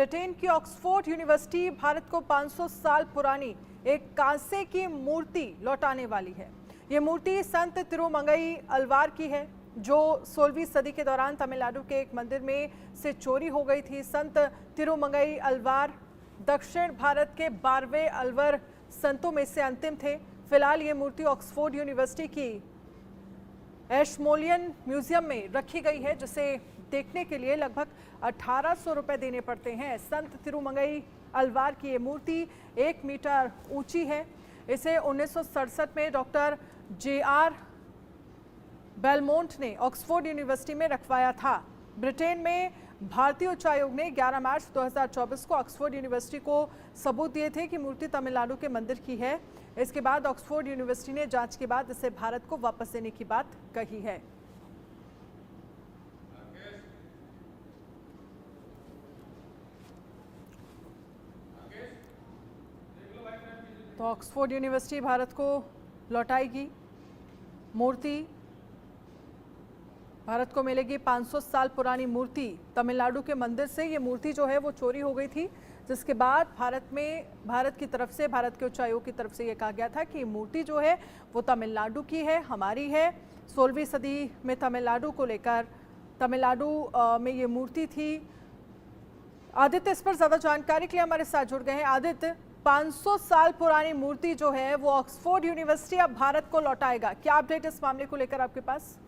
Britain की Oxford university Bharat को 500 साल पुरानी एक कांसे की मूर्ति लौटाने वाली है। ये मूर्ति संत तिरुमंगई अलवार की है, जो 16वीं सदी के दौरान तमिलनाडु के एक मंदिर में से चोरी हो गई थी। संत तिरुमंगई अलवार दक्षिण भारत के 12वें अलवर संतों में से अंतिम थे। फिलहाल ये मूर्ति ऑक्सफोर्ड यूनिवर्सिटी की एशमोलियन म्यूजियम में रखी गई है, जिसे देखने के लिए लगभग 1800 रुपए देने पड़ते हैं। संत तिरुमंगई अलवार की ये मूर्ति 1 मीटर ऊंची है। इसे 1967 में डॉक्टर JR बेलमोंट ने ऑक्सफोर्ड यूनिवर्सिटी में रखवाया था। ब्रिटेन में भारतीय उच्चायोग ने 11 मार्च 2024 को ऑक्सफोर्ड यूनिवर्सिटी को सबूत दिए थे कि मूर्ति तमिलनाडु के मंदिर की है। इसके बाद ऑक्सफोर्ड यूनिवर्सिटी ने जांच के बाद इसे भारत को वापस देने की बात कही है। तो ऑक्सफोर्ड यूनिवर्सिटी भारत को लौटाएगी मूर्ति, भारत को मिलेगी 500 साल पुरानी मूर्ति। तमिलनाडु के मंदिर से ये मूर्ति जो है वो चोरी हो गई थी, जिसके बाद भारत की तरफ से, भारत के उच्चायोग की तरफ से ये कहा गया था कि मूर्ति जो है वो तमिलनाडु की है, हमारी है। 16वीं सदी में तमिलनाडु को लेकर तमिलनाडु में ये मूर्ति थी। आदित्य इस पर ज्यादा जानकारी के लिए हमारे साथ जुड़ गए हैं। आदित्य, 500 साल पुरानी मूर्ति जो है वो ऑक्सफोर्ड यूनिवर्सिटी अब भारत को लौटाएगा, क्या अपडेट इस मामले को लेकर आपके पास?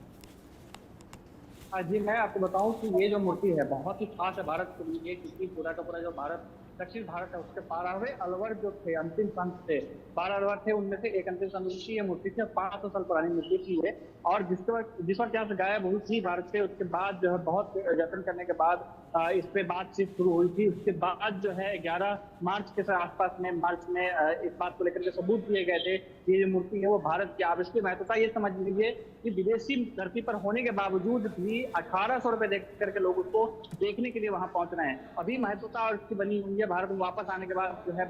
जी, मैं आपको बताऊं कि ये जो मूर्ति है बहुत ही खास है भारत के लिए, क्योंकि पूरा का पूरा जो भारत दक्षिण भारत है उसके 12वें अलवर जो थे, अंतिम संत थे, 12 अलवर थे, उनमें से एक अंतिम संत की ये मूर्ति थी। 500 साल पुरानी मूर्ति थी ये, और जिस वक्त यहाँ से गायब हुई थी भारत से, उसके बाद जो है बहुत यत्न करने के बाद इस पे बातचीत शुरू हुई थी। उसके बाद जो है 11 मार्च के आसपास में इस बात को लेकर के सबूत दिए गए थे कि ये मूर्ति है वो भारत की। आप इसकी महत्वता ये समझ लीजिए कि विदेशी धरती पर होने के बावजूद भी 1800 रुपए दे करके लोग उसको देखने के लिए वहां पहुंच रहे हैं। अभी महत्वता और इसकी बनी हुई है भारत में वापस आने के बाद जो है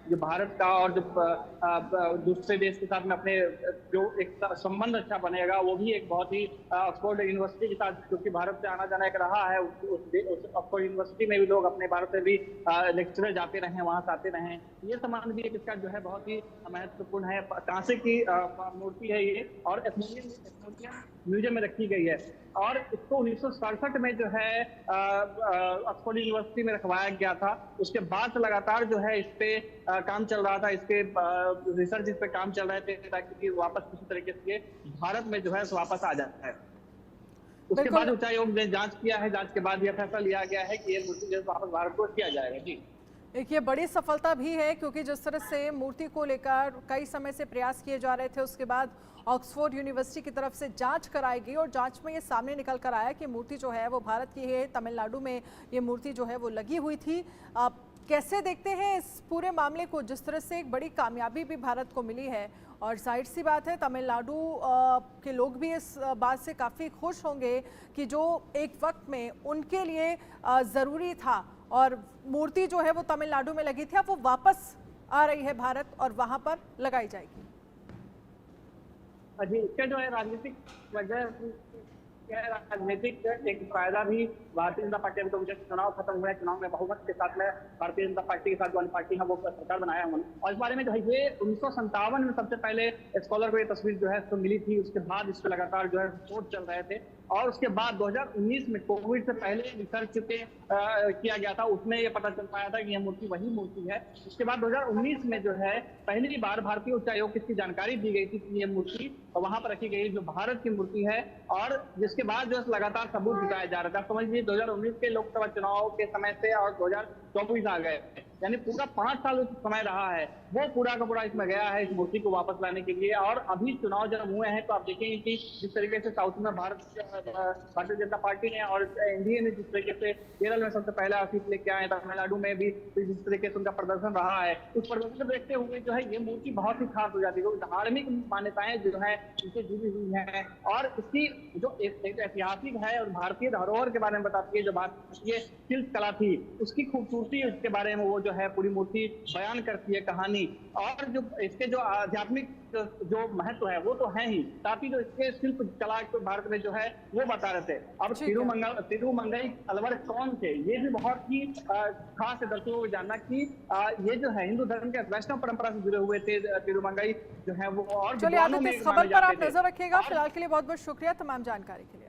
जो भारत का और जो दूसरे देश के साथ में अपने जो एक संबंध अच्छा बनेगा, वो भी एक बहुत ही ऑक्सफोर्ड यूनिवर्सिटी के साथ, क्योंकि भारत से आना जाना एक रहा है, उस ऑक्सफोर्ड यूनिवर्सिटी में भी लोग अपने भारत से भी लेक्चरर जाते रहे, वहां से आते रहे। ये संबंध भी एक इसका जो है बहुत ही महत्वपूर्ण है। कांसे की मूर्ति है ये, और एशमोलियन म्यूजियम में रखी गई है, और इसको 1967 में जो है ऑक्सफोर्ड यूनिवर्सिटी में रखवाया गया था। उसके बाद से लगातार जो है इस पे काम चल रहा था, इसके रिसर्च इस पे काम चल रहे थे, ताकि वापस किसी तरीके से भारत में जो है वापस आ जाता है। उसके बाद उच्चायोग ने जांच किया है, जांच के बाद यह फैसला लिया गया है कि ये मूर्ति जो वापस भारत को किया जाएगा। जी, एक ये बड़ी सफलता भी है, क्योंकि जिस तरह से मूर्ति को लेकर कई समय से प्रयास किए जा रहे थे, उसके बाद ऑक्सफोर्ड यूनिवर्सिटी की तरफ से जांच कराई गई और जांच में ये सामने निकल कर आया कि मूर्ति जो है वो भारत की है। तमिलनाडु में ये मूर्ति जो है वो लगी हुई थी। आप कैसे देखते हैं इस पूरे मामले को, जिस तरह से एक बड़ी कामयाबी भी भारत को मिली है, और जाहिर सी बात है तमिलनाडु के लोग भी इस बात से काफ़ी खुश होंगे कि जो एक वक्त में उनके लिए ज़रूरी था और मूर्ति जो है वो तमिलनाडु में लगी थी, अब वो वापस आ रही है भारत और वहां पर लगाई जाएगी। जी, इसका जो है राजनीतिक वजह, राजनीतिक एक फायदा भी भारतीय जनता पार्टी, अभी तो मुझे चुनाव खत्म हुए, चुनाव में बहुमत के साथ में भारतीय जनता पार्टी के साथ वाली पार्टी है वो सरकार बनाया उन्होंने, और इस बारे में जो है ये 1957 में सबसे पहले स्कॉलर को ये तस्वीर जो है तो मिली थी। उसके बाद इस पर लगातार जो है रिपोर्ट चल रहे थे, और उसके बाद 2019 में कोविड से पहले रिसर्च किया गया था, उसमें ये पता चल पाया था कि यह मूर्ति वही मूर्ति है। उसके बाद 2019 में जो है पहली बार भारतीय उच्चायोग की जानकारी दी गई थी कि ये मूर्ति वहां पर रखी गई जो भारत की मूर्ति है, और जिसके बाद जो लगातार सबूत जुटाया जा रहा था। समझ लीजिए 2019 के लोकसभा चुनाव के समय से और 2024 आ गए, यानी पूरा 5 साल समय रहा है, वो पूरा का पूरा इसमें गया है इस मूर्ति को वापस लाने के लिए। और अभी चुनाव जब हुए हैं तो आप देखेंगे कि जिस तरीके से साउथ में भारतीय जनता पार्टी ने और एनडीए ने जिस तरीके से केरल में सबसे पहला सीट लेके आए, तमिलनाडु में भी जिस तरीके से उनका प्रदर्शन रहा है, उस प्रदर्शन को देखते हुए जो है ये मूर्ति बहुत ही खास हो जाती है। धार्मिक मान्यताएं जो है इससे जुड़ी हुई है, और इसकी जो एक ऐतिहासिक है और भारतीय धरोहर के बारे में बताती है, जो भारतीय शिल्प कला थी उसकी खूबसूरती, उसके बारे में वो जो है पूरी मूर्ति बयान करती है कहानी। और जो इसके जो आध्यात्मिक जो महत्व है वो तो है ही, साथ ही जो इसके शिल्प कला को भारत में जो है वो बता रहे थे। अब तिरुमंगई अलवर कौन थे, ये भी बहुत ही खास है दर्शकों को जानना कि ये जो है हिंदू धर्म के वैष्णव परंपरा से जुड़े हुए थे तिरुमंगई जो है वो। और चलिए आदित्य, इस खबर पर आप नजर रखिएगा। फिलहाल के लिए बहुत बहुत शुक्रिया तमाम जानकारी के लिए।